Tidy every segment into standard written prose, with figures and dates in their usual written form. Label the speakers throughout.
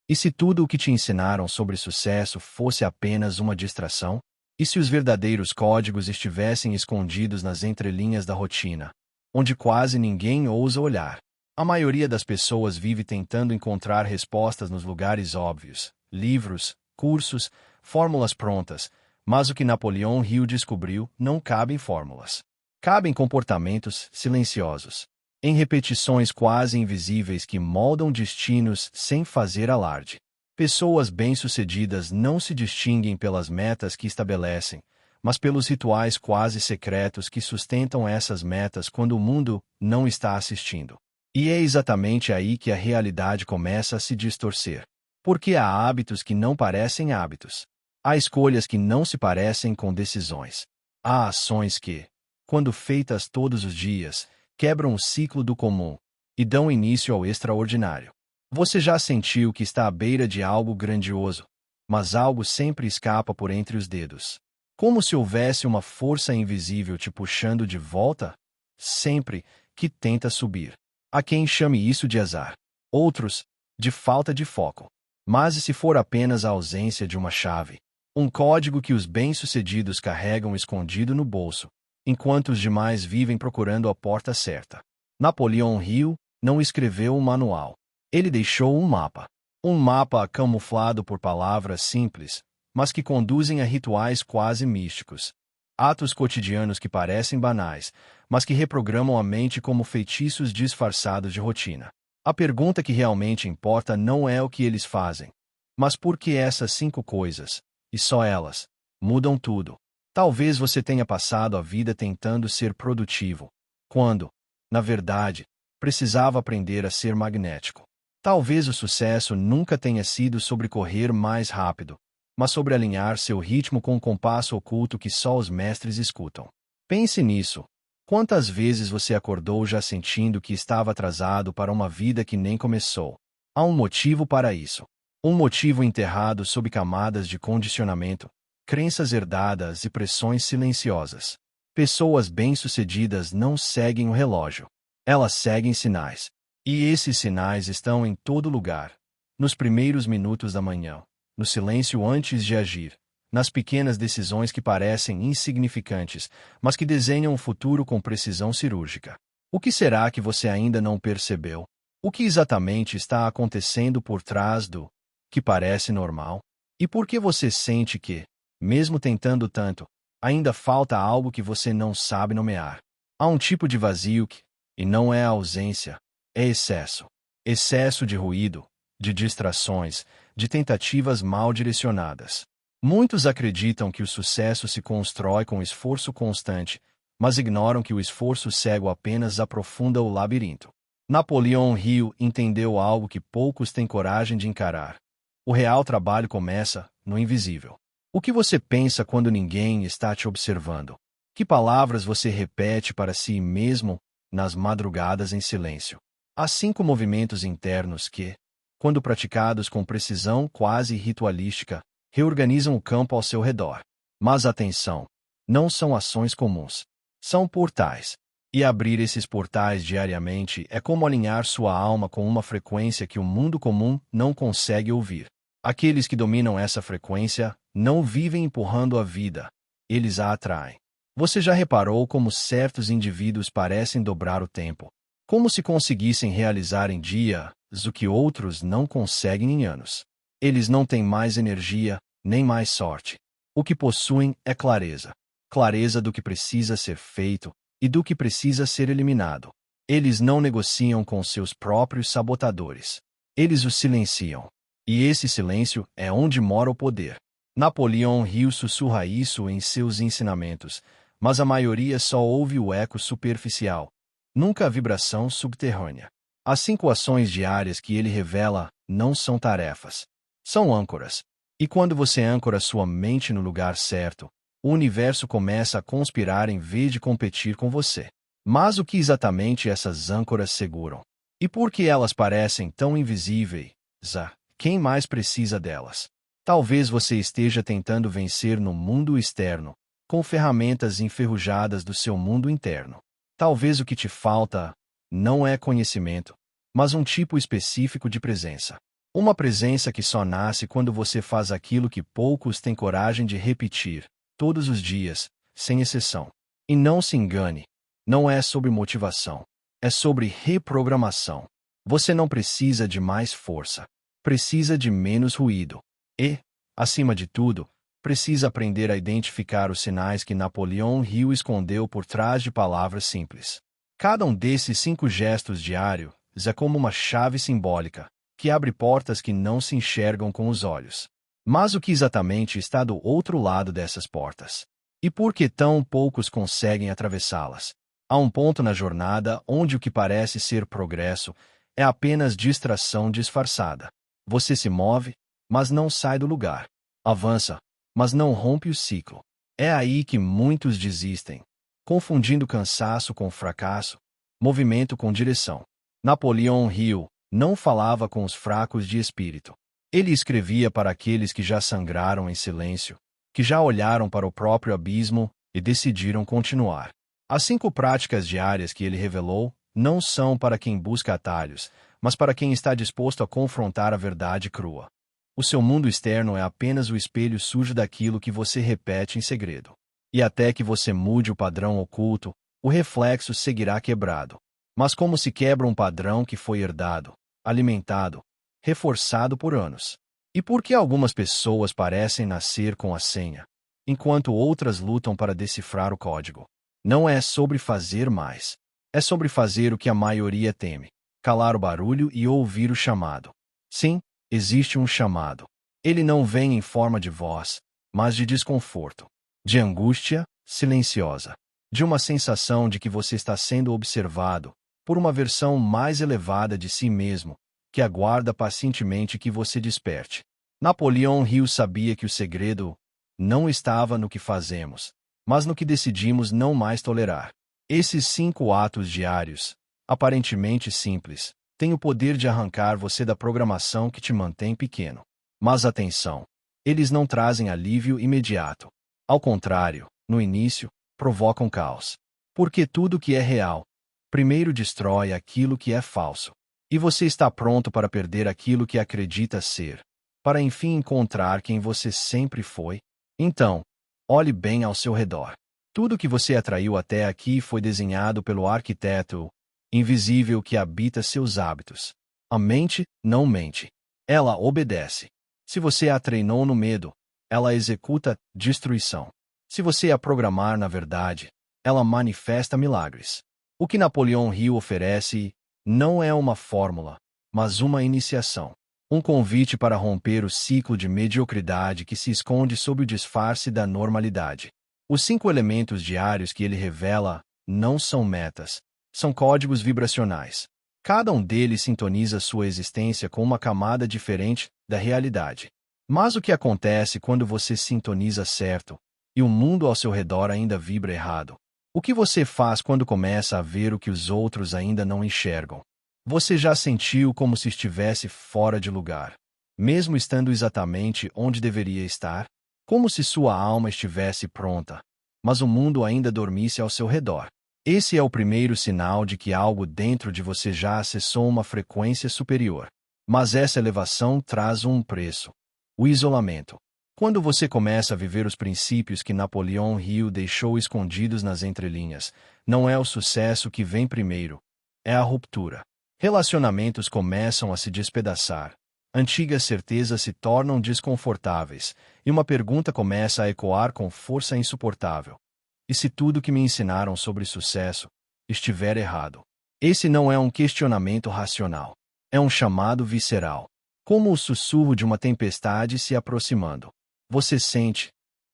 Speaker 1: E se tudo o que te ensinaram sobre sucesso fosse apenas uma distração? E se os verdadeiros códigos estivessem escondidos nas entrelinhas da rotina, onde quase ninguém ousa olhar? A maioria das pessoas vive tentando encontrar respostas nos lugares óbvios, livros, cursos, fórmulas prontas, mas o que Napoleão Hill descobriu não cabe em fórmulas. Cabem comportamentos silenciosos, em repetições quase invisíveis que moldam destinos sem fazer alarde. Pessoas bem-sucedidas não se distinguem pelas metas que estabelecem, mas pelos rituais quase secretos que sustentam essas metas quando o mundo não está assistindo. E é exatamente aí que a realidade começa a se distorcer. Porque há hábitos que não parecem hábitos. Há escolhas que não se parecem com decisões. Há ações que, quando feitas todos os dias, quebram o ciclo do comum e dão início ao extraordinário. Você já sentiu que está à beira de algo grandioso, mas algo sempre escapa por entre os dedos? Como se houvesse uma força invisível te puxando de volta? Sempre que tenta subir. Há quem chame isso de azar. Outros, de falta de foco. Mas e se for apenas a ausência de uma chave? Um código que os bem-sucedidos carregam escondido no bolso, enquanto os demais vivem procurando a porta certa. Napoleão Hill não escreveu um manual. Ele deixou um mapa. Um mapa camuflado por palavras simples, mas que conduzem a rituais quase místicos. Atos cotidianos que parecem banais, mas que reprogramam a mente como feitiços disfarçados de rotina. A pergunta que realmente importa não é o que eles fazem, mas por que essas 5 coisas, e só elas, mudam tudo. Talvez você tenha passado a vida tentando ser produtivo, quando, na verdade, precisava aprender a ser magnético. Talvez o sucesso nunca tenha sido sobre correr mais rápido, mas sobre alinhar seu ritmo com um compasso oculto que só os mestres escutam. Pense nisso. Quantas vezes você acordou já sentindo que estava atrasado para uma vida que nem começou? Há um motivo para isso. Um motivo enterrado sob camadas de condicionamento, crenças herdadas e pressões silenciosas. Pessoas bem-sucedidas não seguem o relógio. Elas seguem sinais. E esses sinais estão em todo lugar. Nos primeiros minutos da manhã, no silêncio antes de agir, nas pequenas decisões que parecem insignificantes, mas que desenham o futuro com precisão cirúrgica. O que será que você ainda não percebeu? O que exatamente está acontecendo por trás do que parece normal? E por que você sente que, mesmo tentando tanto, ainda falta algo que você não sabe nomear? Há um tipo de vazio que, e não é a ausência, é excesso. Excesso de ruído, de distrações, de tentativas mal direcionadas. Muitos acreditam que o sucesso se constrói com esforço constante, mas ignoram que o esforço cego apenas aprofunda o labirinto. Napoleão Hill entendeu algo que poucos têm coragem de encarar. O real trabalho começa no invisível. O que você pensa quando ninguém está te observando? Que palavras você repete para si mesmo nas madrugadas em silêncio? Há 5 movimentos internos que, quando praticados com precisão quase ritualística, reorganizam o campo ao seu redor. Mas atenção, não são ações comuns. São portais. E abrir esses portais diariamente é como alinhar sua alma com uma frequência que o mundo comum não consegue ouvir. Aqueles que dominam essa frequência não vivem empurrando a vida, eles a atraem. Você já reparou como certos indivíduos parecem dobrar o tempo? Como se conseguissem realizar em dias o que outros não conseguem em anos. Eles não têm mais energia, nem mais sorte. O que possuem é clareza. Clareza do que precisa ser feito e do que precisa ser eliminado. Eles não negociam com seus próprios sabotadores. Eles os silenciam. E esse silêncio é onde mora o poder. Napoleão Hill sussurra isso em seus ensinamentos, mas a maioria só ouve o eco superficial, nunca a vibração subterrânea. As 5 ações diárias que ele revela não são tarefas. São âncoras. E quando você âncora sua mente no lugar certo, o universo começa a conspirar em vez de competir com você. Mas o que exatamente essas âncoras seguram? E por que elas parecem tão invisíveis? Quem mais precisa delas? Talvez você esteja tentando vencer no mundo externo, com ferramentas enferrujadas do seu mundo interno. Talvez o que te falta não é conhecimento, mas um tipo específico de presença. Uma presença que só nasce quando você faz aquilo que poucos têm coragem de repetir, todos os dias, sem exceção. E não se engane, não é sobre motivação, é sobre reprogramação. Você não precisa de mais força, precisa de menos ruído. E, acima de tudo, precisa aprender a identificar os sinais que Napoleão Hill escondeu por trás de palavras simples. Cada um desses 5 gestos diários é como uma chave simbólica, que abre portas que não se enxergam com os olhos. Mas o que exatamente está do outro lado dessas portas? E por que tão poucos conseguem atravessá-las? Há um ponto na jornada onde o que parece ser progresso é apenas distração disfarçada. Você se move, mas não sai do lugar. Avança, mas não rompe o ciclo. É aí que muitos desistem, confundindo cansaço com fracasso, movimento com direção. Napoleão Hill não falava com os fracos de espírito. Ele escrevia para aqueles que já sangraram em silêncio, que já olharam para o próprio abismo e decidiram continuar. As 5 práticas diárias que ele revelou não são para quem busca atalhos, mas para quem está disposto a confrontar a verdade crua. O seu mundo externo é apenas o espelho sujo daquilo que você repete em segredo. E até que você mude o padrão oculto, o reflexo seguirá quebrado. Mas como se quebra um padrão que foi herdado, alimentado, reforçado por anos? E por que algumas pessoas parecem nascer com a senha, enquanto outras lutam para decifrar o código? Não é sobre fazer mais. É sobre fazer o que a maioria teme: calar o barulho e ouvir o chamado. Sim, existe um chamado. Ele não vem em forma de voz, mas de desconforto, de angústia silenciosa, de uma sensação de que você está sendo observado por uma versão mais elevada de si mesmo, que aguarda pacientemente que você desperte. Napoleão Hill sabia que o segredo não estava no que fazemos, mas no que decidimos não mais tolerar. Esses 5 atos diários, aparentemente simples, têm o poder de arrancar você da programação que te mantém pequeno. Mas atenção, eles não trazem alívio imediato. Ao contrário, no início, provocam caos. Porque tudo que é real, primeiro destrói aquilo que é falso. E você está pronto para perder aquilo que acredita ser, para enfim encontrar quem você sempre foi? Então, olhe bem ao seu redor. Tudo que você atraiu até aqui foi desenhado pelo arquiteto invisível que habita seus hábitos. A mente não mente. Ela obedece. Se você a treinou no medo, ela executa destruição. Se você a programar na verdade, ela manifesta milagres. O que Napoleão Hill oferece não é uma fórmula, mas uma iniciação. Um convite para romper o ciclo de mediocridade que se esconde sob o disfarce da normalidade. Os 5 elementos diários que ele revela não são metas, são códigos vibracionais. Cada um deles sintoniza sua existência com uma camada diferente da realidade. Mas o que acontece quando você sintoniza certo, e o mundo ao seu redor ainda vibra errado? O que você faz quando começa a ver o que os outros ainda não enxergam? Você já sentiu como se estivesse fora de lugar, mesmo estando exatamente onde deveria estar? Como se sua alma estivesse pronta, mas o mundo ainda dormisse ao seu redor. Esse é o primeiro sinal de que algo dentro de você já acessou uma frequência superior. Mas essa elevação traz um preço: o isolamento. Quando você começa a viver os princípios que Napoleão Hill deixou escondidos nas entrelinhas, não é o sucesso que vem primeiro, é a ruptura. Relacionamentos começam a se despedaçar, antigas certezas se tornam desconfortáveis, e uma pergunta começa a ecoar com força insuportável: e se tudo que me ensinaram sobre sucesso estiver errado? Esse não é um questionamento racional, é um chamado visceral, como o sussurro de uma tempestade se aproximando. Você sente,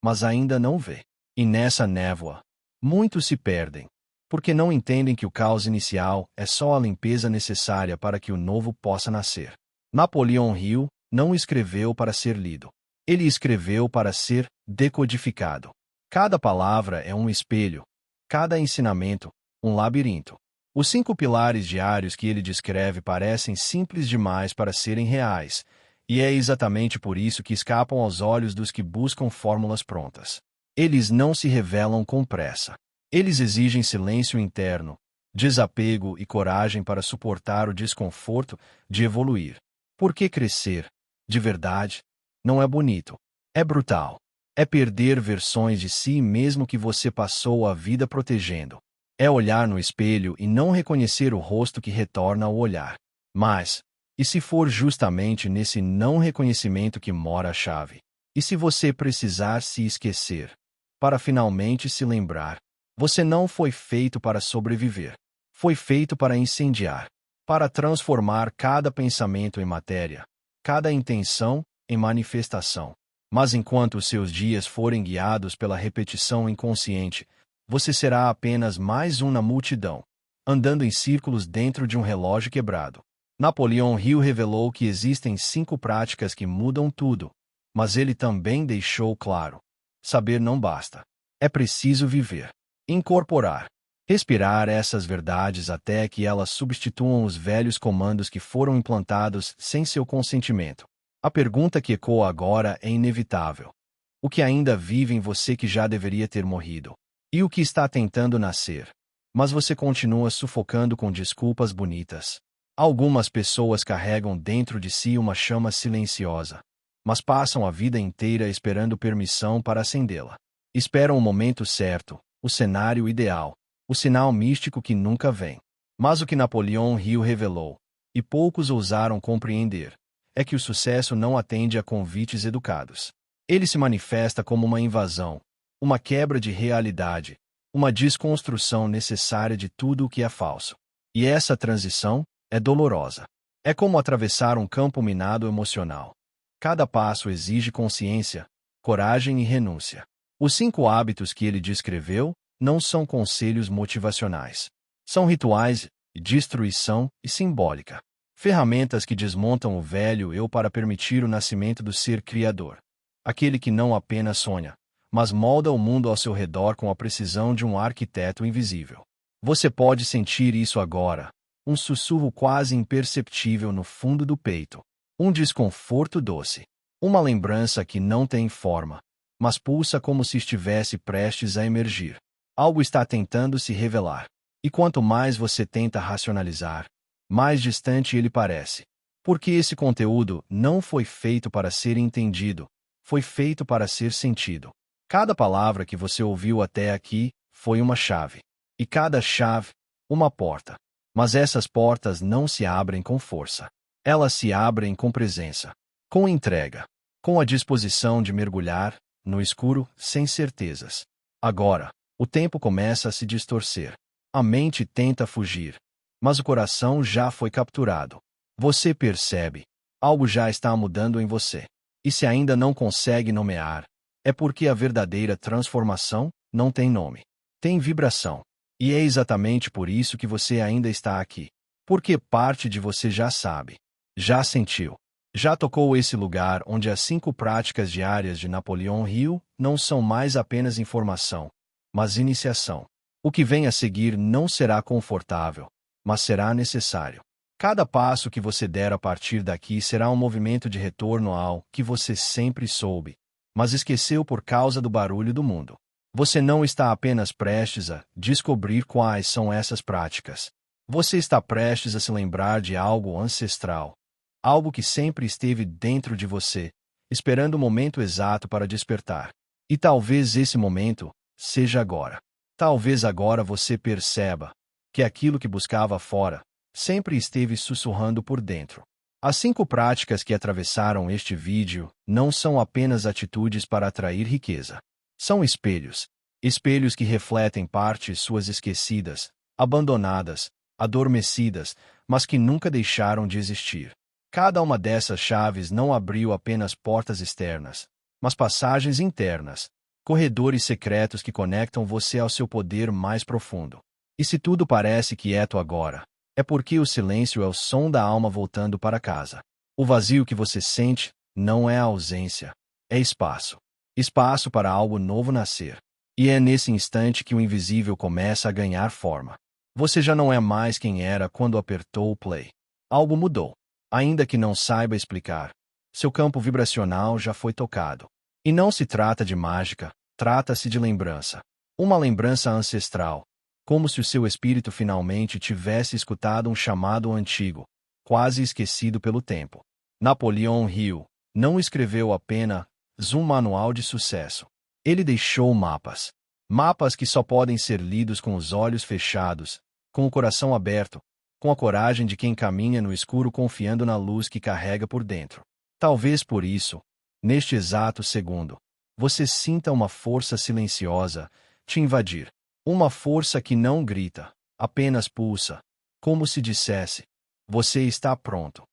Speaker 1: mas ainda não vê. E nessa névoa, muitos se perdem, porque não entendem que o caos inicial é só a limpeza necessária para que o novo possa nascer. Napoleão Hill não escreveu para ser lido. Ele escreveu para ser decodificado. Cada palavra é um espelho, cada ensinamento, um labirinto. Os 5 pilares diários que ele descreve parecem simples demais para serem reais, e é exatamente por isso que escapam aos olhos dos que buscam fórmulas prontas. Eles não se revelam com pressa. Eles exigem silêncio interno, desapego e coragem para suportar o desconforto de evoluir. Porque crescer, de verdade, não é bonito. É brutal. É perder versões de si mesmo que você passou a vida protegendo. É olhar no espelho e não reconhecer o rosto que retorna ao olhar. Mas, e se for justamente nesse não reconhecimento que mora a chave? E se você precisar se esquecer, para finalmente se lembrar? Você não foi feito para sobreviver. Foi feito para incendiar, para transformar cada pensamento em matéria, cada intenção em manifestação. Mas enquanto os seus dias forem guiados pela repetição inconsciente, você será apenas mais um na multidão, andando em círculos dentro de um relógio quebrado. Napoleão Hill revelou que existem 5 práticas que mudam tudo, mas ele também deixou claro: saber não basta. É preciso viver, incorporar, respirar essas verdades até que elas substituam os velhos comandos que foram implantados sem seu consentimento. A pergunta que ecoa agora é inevitável: o que ainda vive em você que já deveria ter morrido? E o que está tentando nascer, mas você continua sufocando com desculpas bonitas? Algumas pessoas carregam dentro de si uma chama silenciosa, mas passam a vida inteira esperando permissão para acendê-la. Esperam o momento certo, o cenário ideal, o sinal místico que nunca vem. Mas o que Napoleão Hill revelou, e poucos ousaram compreender, é que o sucesso não atende a convites educados. Ele se manifesta como uma invasão, uma quebra de realidade, uma desconstrução necessária de tudo o que é falso. E essa transição é dolorosa. É como atravessar um campo minado emocional. Cada passo exige consciência, coragem e renúncia. Os 5 hábitos que ele descreveu não são conselhos motivacionais. São rituais de destruição e simbólica. Ferramentas que desmontam o velho eu para permitir o nascimento do ser criador. Aquele que não apenas sonha, mas molda o mundo ao seu redor com a precisão de um arquiteto invisível. Você pode sentir isso agora, um sussurro quase imperceptível no fundo do peito, um desconforto doce, uma lembrança que não tem forma, mas pulsa como se estivesse prestes a emergir. Algo está tentando se revelar, e quanto mais você tenta racionalizar, mais distante ele parece. Porque esse conteúdo não foi feito para ser entendido, foi feito para ser sentido. Cada palavra que você ouviu até aqui foi uma chave. E cada chave, uma porta. Mas essas portas não se abrem com força. Elas se abrem com presença, com entrega, com a disposição de mergulhar no escuro sem certezas. Agora, o tempo começa a se distorcer. A mente tenta fugir, mas o coração já foi capturado. Você percebe, algo já está mudando em você. E se ainda não consegue nomear, é porque a verdadeira transformação não tem nome. Tem vibração. E é exatamente por isso que você ainda está aqui. Porque parte de você já sabe, já sentiu, já tocou esse lugar onde as 5 práticas diárias de Napoleão Hill não são mais apenas informação, mas iniciação. O que vem a seguir não será confortável, mas será necessário. Cada passo que você der a partir daqui será um movimento de retorno ao que você sempre soube, mas esqueceu por causa do barulho do mundo. Você não está apenas prestes a descobrir quais são essas práticas. Você está prestes a se lembrar de algo ancestral, algo que sempre esteve dentro de você, esperando o momento exato para despertar. E talvez esse momento seja agora. Talvez agora você perceba que aquilo que buscava fora sempre esteve sussurrando por dentro. As 5 práticas que atravessaram este vídeo não são apenas atitudes para atrair riqueza. São espelhos. Espelhos que refletem partes suas esquecidas, abandonadas, adormecidas, mas que nunca deixaram de existir. Cada uma dessas chaves não abriu apenas portas externas, mas passagens internas, corredores secretos que conectam você ao seu poder mais profundo. E se tudo parece quieto agora, é porque o silêncio é o som da alma voltando para casa. O vazio que você sente não é ausência, é espaço. Espaço para algo novo nascer. E é nesse instante que o invisível começa a ganhar forma. Você já não é mais quem era quando apertou o play. Algo mudou. Ainda que não saiba explicar, seu campo vibracional já foi tocado. E não se trata de mágica, trata-se de lembrança. Uma lembrança ancestral, como se o seu espírito finalmente tivesse escutado um chamado antigo, quase esquecido pelo tempo. Napoleão Hill não escreveu apenas um manual de sucesso. Ele deixou mapas. Mapas que só podem ser lidos com os olhos fechados, com o coração aberto, com a coragem de quem caminha no escuro confiando na luz que carrega por dentro. Talvez por isso, neste exato segundo, você sinta uma força silenciosa te invadir. Uma força que não grita, apenas pulsa, como se dissesse: você está pronto.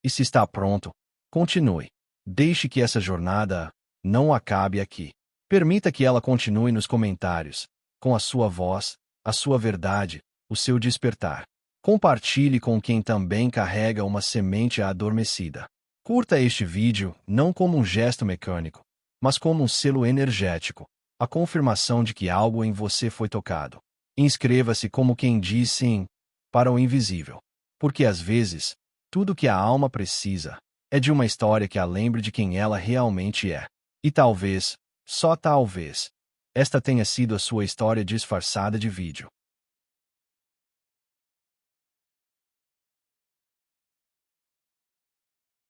Speaker 1: E se está pronto, continue. Deixe que essa jornada não acabe aqui. Permita que ela continue nos comentários, com a sua voz, a sua verdade, o seu despertar. Compartilhe com quem também carrega uma semente adormecida. Curta este vídeo não como um gesto mecânico, mas como um selo energético, a confirmação de que algo em você foi tocado. Inscreva-se como quem diz sim para o invisível. Porque às vezes, tudo que a alma precisa é de uma história que a lembre de quem ela realmente é. E talvez, só talvez, esta tenha sido a sua história disfarçada de vídeo.